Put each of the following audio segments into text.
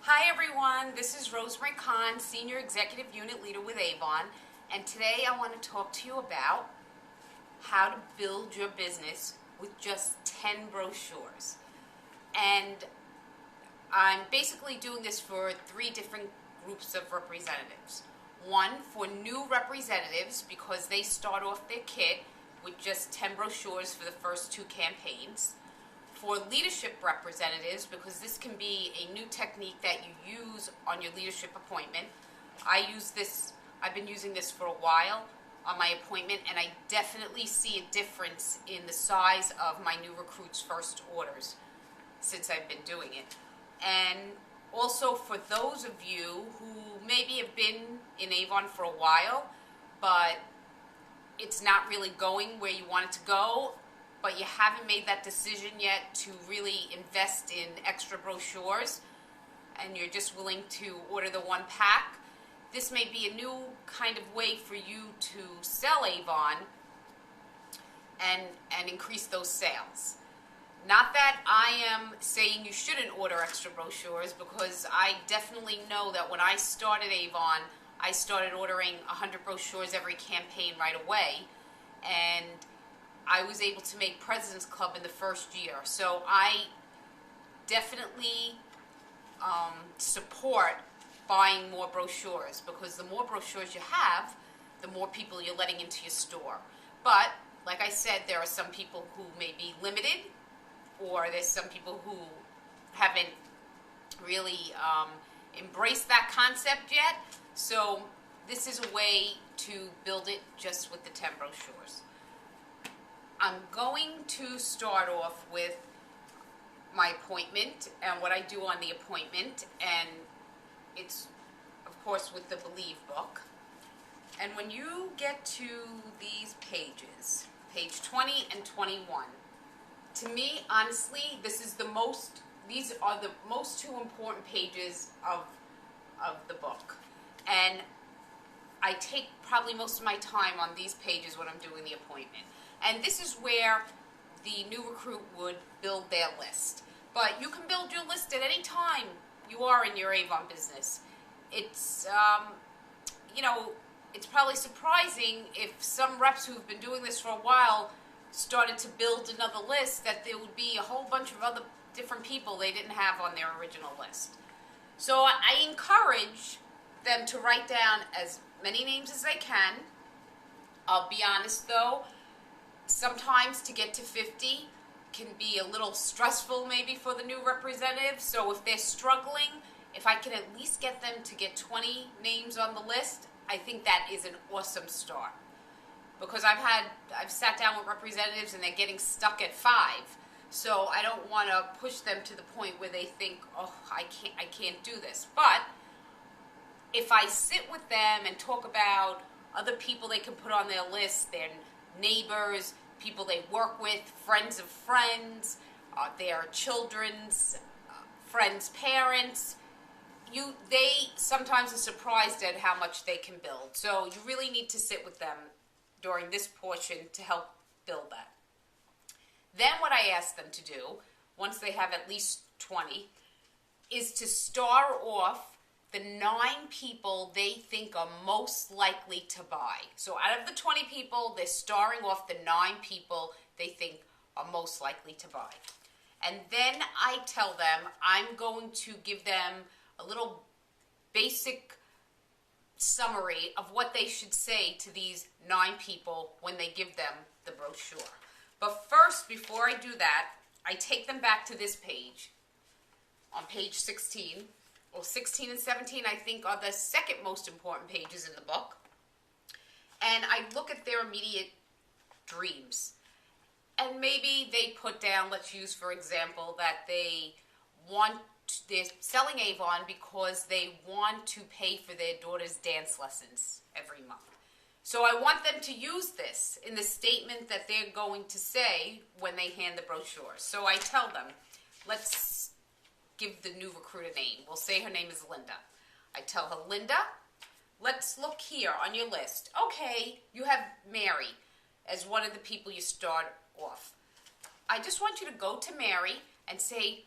Hi everyone, this is Rosemarie Kahn, Senior Executive Unit Leader with Avon, and today I want to talk to you about how to build your business with just 10 brochures. And I'm basically doing this for 3 different groups of representatives. One, for new representatives, because they start off their kit with just 10 brochures for the first 2 campaigns. For leadership representatives, because this can be a new technique that you use on your leadership appointment. I've been using this for a while on my appointment, and I definitely see a difference in the size of my new recruits' first orders since I've been doing it. And also for those of you who maybe have been in Avon for a while, but it's not really going where you want it to go, but you haven't made that decision yet to really invest in extra brochures, and you're just willing to order the 1 pack, this may be a new kind of way for you to sell Avon and increase those sales. Not that I am saying you shouldn't order extra brochures, because I definitely know that when I started Avon, I started ordering 100 brochures every campaign right away, and I was able to make President's Club in the first year. So I definitely support buying more brochures, because the more brochures you have, the more people you're letting into your store. But like I said, there are some people who may be limited, or there's some people who haven't really embraced that concept yet. So this is a way to build it just with the 10 brochures. I'm going to start off with my appointment and what I do on the appointment, and it's of course with the Believe book. And when you get to these pages, page 20 and 21, to me, honestly, these are the most 2 important pages of the book. And I take probably most of my time on these pages when I'm doing the appointment. And this is where the new recruit would build their list. But you can build your list at any time you are in your Avon business. It's, it's probably surprising if some reps who've been doing this for a while started to build another list, that there would be a whole bunch of other different people they didn't have on their original list. So I encourage them to write down as many names as they can. I'll be honest though, sometimes to get to 50 can be a little stressful maybe for the new representative. So if they're struggling, if I can at least get them to get 20 names on the list, I think that is an awesome start. Because I've sat down with representatives and they're getting stuck at 5. So I don't want to push them to the point where they think, oh, I can't do this. But if I sit with them and talk about other people they can put on their list, their neighbors, people they work with, friends of friends, their children's friends' parents, they sometimes are surprised at how much they can build. So you really need to sit with them during this portion to help build that. Then what I ask them to do, once they have at least 20, is to star off the 9 people they think are most likely to buy. So out of the 20 people, they're starring off the 9 people they think are most likely to buy. And then I tell them I'm going to give them a little basic summary of what they should say to these 9 people when they give them the brochure. But first, before I do that, I take them back to this page, on page 16. Well, 16 and 17, I think, are the second most important pages in the book. And I look at their immediate dreams. And maybe they put down, let's use for example, that they're selling Avon because they want to pay for their daughter's dance lessons every month. So I want them to use this in the statement that they're going to say when they hand the brochure. So I tell them, let's give the new recruit a name. We'll say her name is Linda. I tell her, Linda, let's look here on your list. Okay, you have Mary as one of the people you start off. I just want you to go to Mary and say,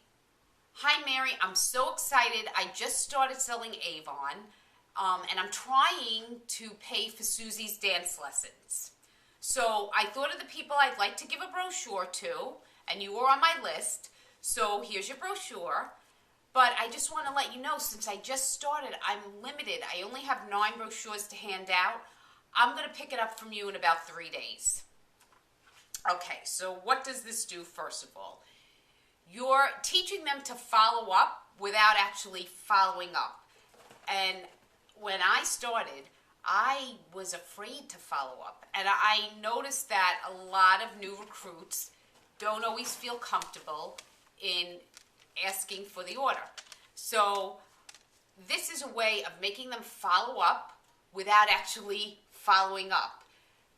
Hi Mary, I'm so excited. I just started selling Avon, and I'm trying to pay for Susie's dance lessons. So I thought of the people I'd like to give a brochure to, and you were on my list. So here's your brochure. But I just want to let you know, since I just started, I'm limited. I only have 9 brochures to hand out. I'm going to pick it up from you in about 3 days. Okay, so what does this do, first of all? You're teaching them to follow up without actually following up. And when I started, I was afraid to follow up. And I noticed that a lot of new recruits don't always feel comfortable in asking for the order. So this is a way of making them follow up without actually following up.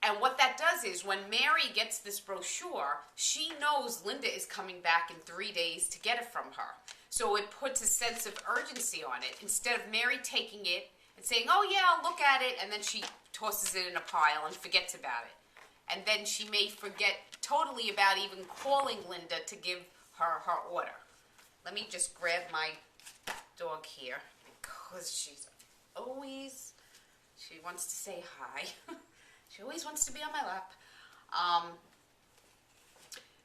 And what that does is when Mary gets this brochure, she knows Linda is coming back in 3 days to get it from her. So it puts a sense of urgency on it instead of Mary taking it and saying, oh yeah, I'll look at it, and then she tosses it in a pile and forgets about it. And then she may forget totally about even calling Linda to give her her order. Let me just grab my dog here because she wants to say hi. She always wants to be on my lap.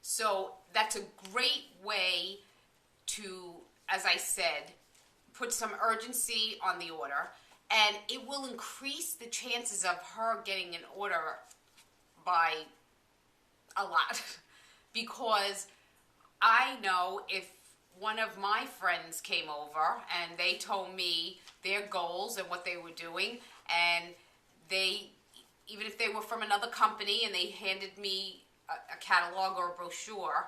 So that's a great way to, as I said, put some urgency on the order, and it will increase the chances of her getting an order by a lot. Because I know if one of my friends came over and they told me their goals and what they were doing, and they, even if they were from another company and they handed me a catalog or a brochure,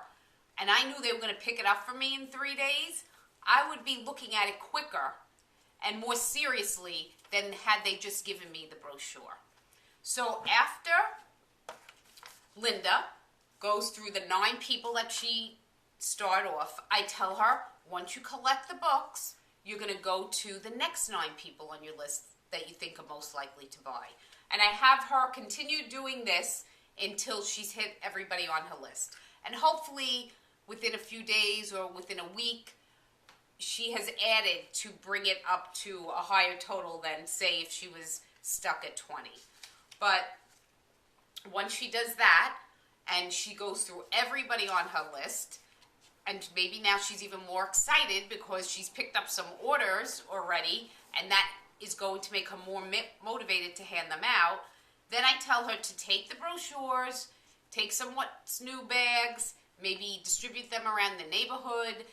and I knew they were going to pick it up for me in 3 days, I would be looking at it quicker and more seriously than had they just given me the brochure. So after Linda goes through the 9 people that she started off, I tell her, once you collect the books, you're going to go to the next 9 people on your list that you think are most likely to buy. And I have her continue doing this until she's hit everybody on her list. And hopefully within a few days or within a week, she has added to bring it up to a higher total than, say, if she was stuck at 20. But once she does that, and she goes through everybody on her list, and maybe now she's even more excited because she's picked up some orders already, and that is going to make her more motivated to hand them out, then I tell her to take the brochures, take some What's New bags, maybe distribute them around the neighborhood,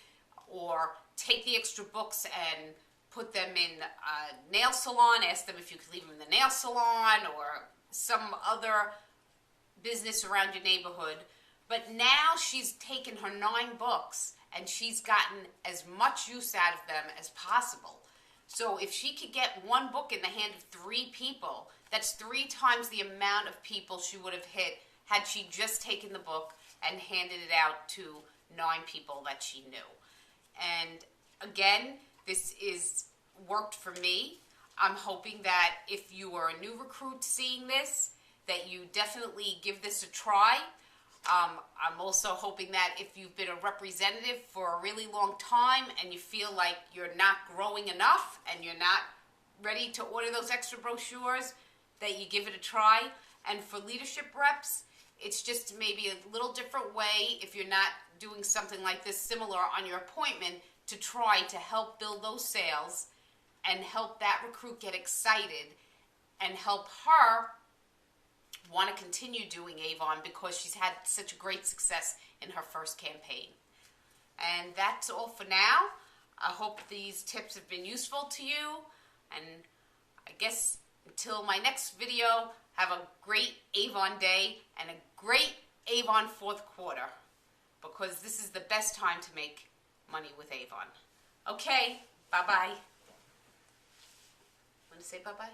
or take the extra books and put them in a nail salon, ask them if you could leave them in the nail salon, or some other business around your neighborhood. But now she's taken her 9 books and she's gotten as much use out of them as possible. So if she could get 1 book in the hand of 3 people, that's 3 times the amount of people she would have hit had she just taken the book and handed it out to 9 people that she knew. And again, this is worked for me. I'm hoping that if you are a new recruit seeing this, that you definitely give this a try. I'm also hoping that if you've been a representative for a really long time and you feel like you're not growing enough and you're not ready to order those extra brochures, that you give it a try. And for leadership reps, it's just maybe a little different way, if you're not doing something like this similar on your appointment, to try to help build those sales and help that recruit get excited and help her want to continue doing Avon because she's had such a great success in her first campaign. And that's all for now. I hope these tips have been useful to you, and I guess until my next video, have a great Avon day and a great Avon 4th quarter, because this is the best time to make money with Avon. Okay, bye-bye. Want to say bye-bye?